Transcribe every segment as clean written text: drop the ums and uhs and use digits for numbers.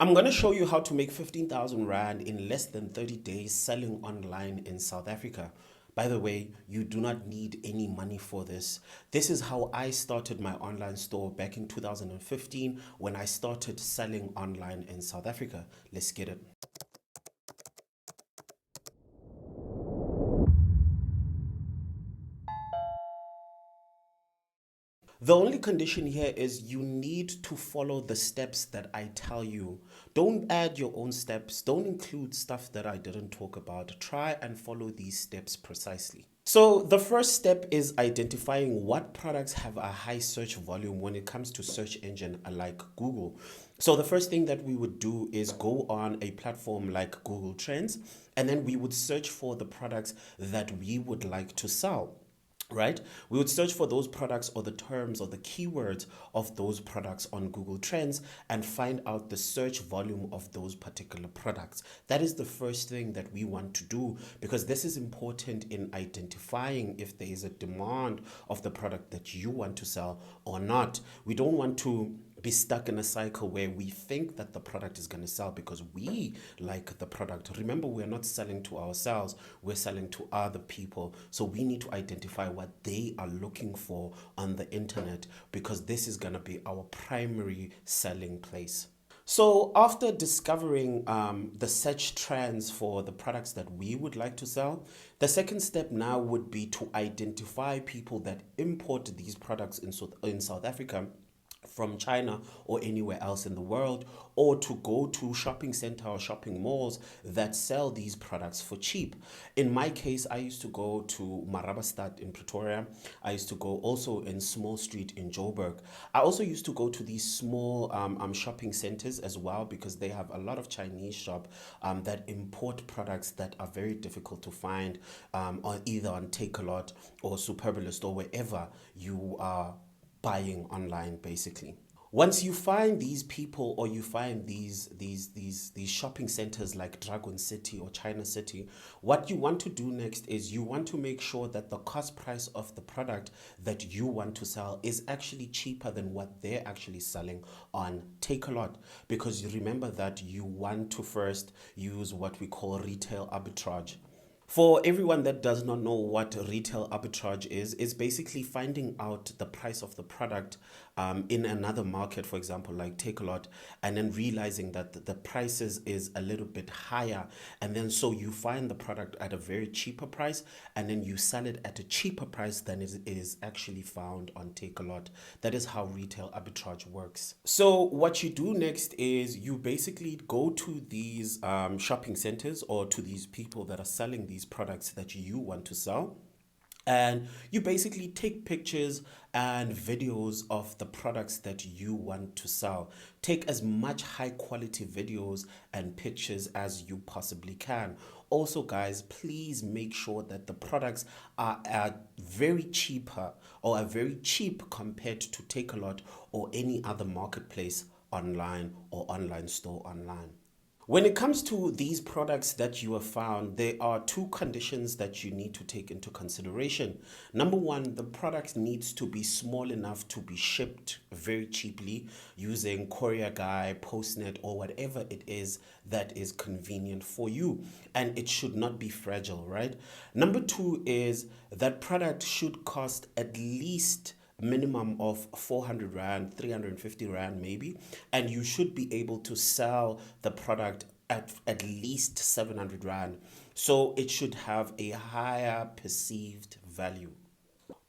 I'm going to show you how to make 15,000 Rand in less than 30 days selling online in South Africa. By the way, you do not need any money for this. This is how I started my online store back in 2015 when I started selling online in South Africa. Let's get it. The only condition here is you need to follow the steps that I tell you. Don't add your own steps. Don't include stuff that I didn't talk about. Try and follow these steps precisely. So the first step is identifying what products have a high search volume when it comes to search engine like Google. So the first thing that we would do is go on a platform like Google Trends, and then we would search for the products that we would like to sell, right? We would search for those products or the terms or the keywords of those products on Google Trends and find out the search volume of those particular products. That is the first thing that we want to do, because this is important in identifying if there is a demand of the product that you want to sell or not. We don't want to be stuck in a cycle where we think that the product is going to sell because we like the product. Remember, we're not selling to ourselves, we're selling to other people. So we need to identify what they are looking for on the internet, because this is going to be our primary selling place. So after discovering the search trends for the products that we would like to sell, the second step now would be to identify people that import these products in South Africa from China or anywhere else in the world, or to go to shopping center or shopping malls that sell these products for cheap. In my case, I used to go to Marabastad in Pretoria. I used to go also in Small Street in Joburg. I also used to go to these small shopping centers as well, because they have a lot of Chinese shop that import products that are very difficult to find on either on Takealot or Superbalist or wherever you are buying online, basically. Once you find these people, or you find these shopping centers like Dragon City or China City, what you want to do next is you want to make sure that the cost price of the product that you want to sell is actually cheaper than what they're actually selling on Takealot, because you remember that you want to first use what we call retail arbitrage. For everyone that does not know what retail arbitrage is basically finding out the price of the product in another market, for example, like Takealot, and then realizing that the prices is a little bit higher. And then so you find the product at a very cheaper price, and then you sell it at a cheaper price than it is actually found on Takealot. That is how retail arbitrage works. So what you do next is you basically go to these shopping centers, or to these people that are selling these products that you want to sell, and you basically take pictures and videos of the products that you want to sell. Take as much high quality videos and pictures as you possibly can. Also, guys, please make sure that the products are very cheaper, or are very cheap compared to Takealot or any other marketplace online or online store online. When it comes to these products that you have found, there are two conditions that you need to take into consideration. Number one, the product needs to be small enough to be shipped very cheaply using Courier Guy, Postnet, or whatever it is that is convenient for you. And it should not be fragile, right? Number two is that product should cost at least minimum of 400 Rand, 350 Rand maybe, and you should be able to sell the product at least 700 Rand. So it should have a higher perceived value.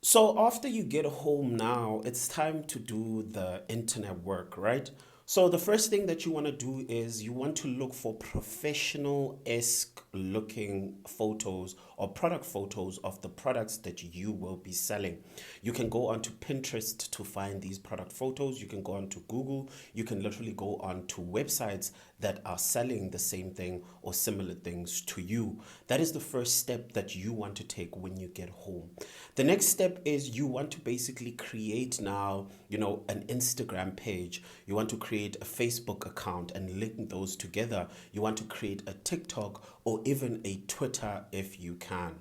So after you get home now, it's time to do the internet work, right? So the first thing that you want to do is you want to look for professional-esque looking photos or product photos of the products that you will be selling. You can go onto Pinterest to find these product photos. You can go onto Google. You can literally go onto websites that are selling the same thing or similar things to you. That is the first step that you want to take when you get home. The next step is you want to basically create now, an Instagram page. You want to create a Facebook account and link those together. You want to create a TikTok or even a Twitter if you can.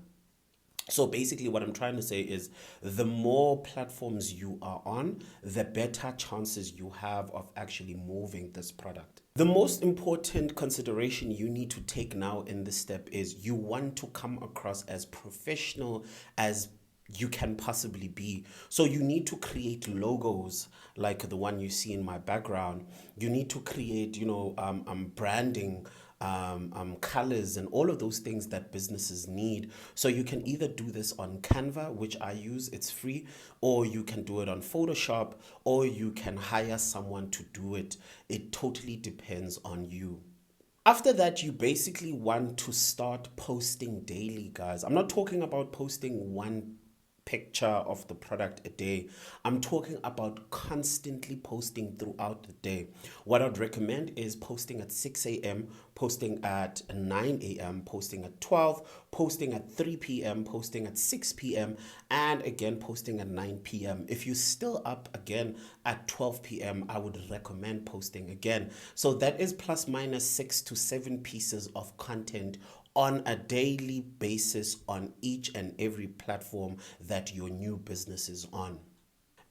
So basically what I'm trying to say is the more platforms you are on, the better chances you have of actually moving this product. The most important consideration you need to take now in this step is you want to come across as professional as you can possibly be. So you need to create logos like the one you see in my background. You need to create, branding, colors, and all of those things that businesses need. So you can either do this on Canva, which I use, it's free, or you can do it on Photoshop, or you can hire someone to do it. It totally depends on you. After that, you basically want to start posting daily, guys. I'm not talking about posting one picture of the product a day. I'm talking about constantly posting throughout the day. What I'd recommend is posting at 6 a.m., posting at 9 a.m., posting at 12, posting at 3 p.m., posting at 6 p.m., and again posting at 9 p.m. If you're still up again at 12 p.m., I would recommend posting again. So that is plus minus 6 to 7 pieces of content on a daily basis on each and every platform that your new business is on.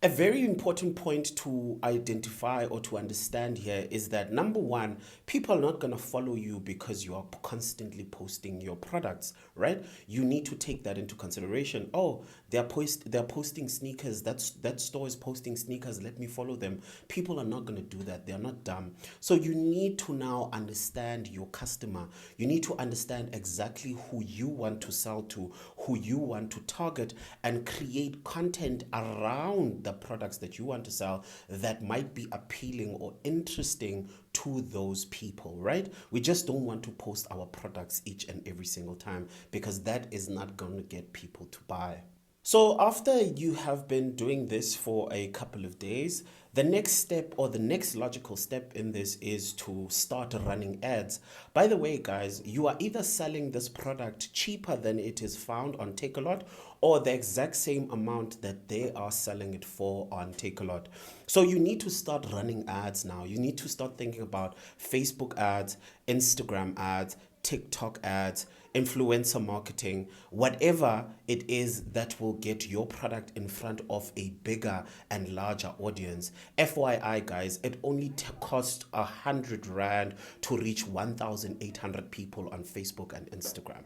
A very important point to identify or to understand here is that number one, people are not going to follow you because you are constantly posting your products, right? You need to take that into consideration. Oh, they're posting sneakers. That store is posting sneakers. Let me follow them. People are not going to do that. They're not dumb. So you need to now understand your customer. You need to understand exactly who you want to sell to, who you want to target, and create content around the products that you want to sell that might be appealing or interesting to those people, right? We just don't want to post our products each and every single time because that is not going to get people to buy. So after you have been doing this for a couple of days, the next step or the next logical step in this is to start running ads. By the way, guys, you are either selling this product cheaper than it is found on Takealot or the exact same amount that they are selling it for on Takealot. So you need to start running ads now. You need to start thinking about Facebook ads, Instagram ads, TikTok ads, influencer marketing, whatever it is that will get your product in front of a bigger and larger audience. FYI, guys, it only costs 100 Rand to reach 1,800 people on Facebook and Instagram.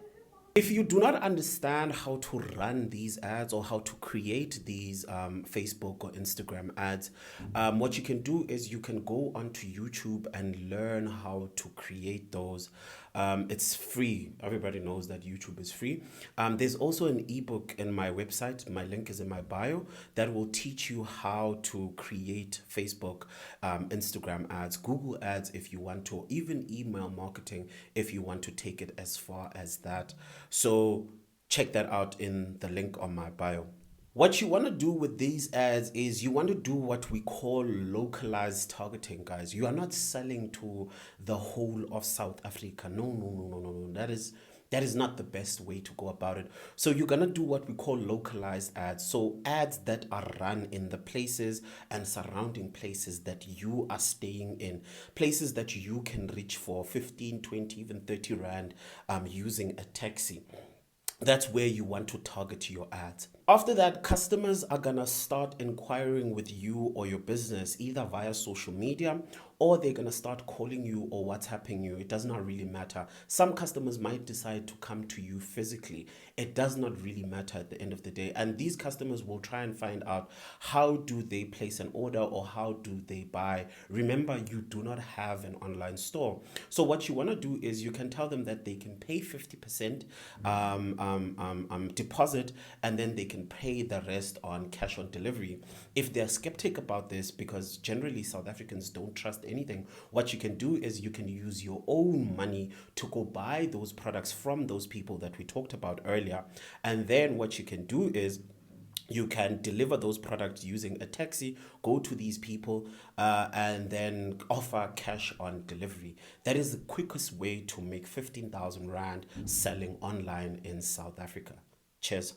If you do not understand how to run these ads or how to create these Facebook or Instagram ads, what you can do is you can go onto YouTube and learn how to create those. It's free. Everybody knows that YouTube is free. There's also an ebook in my website. My link is in my bio that will teach you how to create Facebook, Instagram ads, Google ads if you want to, or even email marketing if you want to take it as far as that. So check that out in the link on my bio. What you want to do with these ads is you want to do what we call localized targeting, guys. You are not selling to the whole of South Africa. No, no, no, no, no, no. That is not the best way to go about it. So you're going to do what we call localized ads. So ads that are run in the places and surrounding places that you are staying in. Places that you can reach for 15, 20, even 30 Rand using a taxi. That's where you want to target your ads. After that, customers are going to start inquiring with you or your business either via social media, or they're going to start calling you or WhatsApping you. It does not really matter. Some customers might decide to come to you physically. It does not really matter at the end of the day. And these customers will try and find out how do they place an order or how do they buy. Remember, you do not have an online store. So what you want to do is you can tell them that they can pay 50% deposit, and then they can pay the rest on cash on delivery. If they're skeptic about this, because generally South Africans don't trust anything, what you can do is you can use your own money to go buy those products from those people that we talked about earlier. And then what you can do is you can deliver those products using a taxi, go to these people, and then offer cash on delivery. That is the quickest way to make 15,000 Rand selling online in South Africa. Cheers.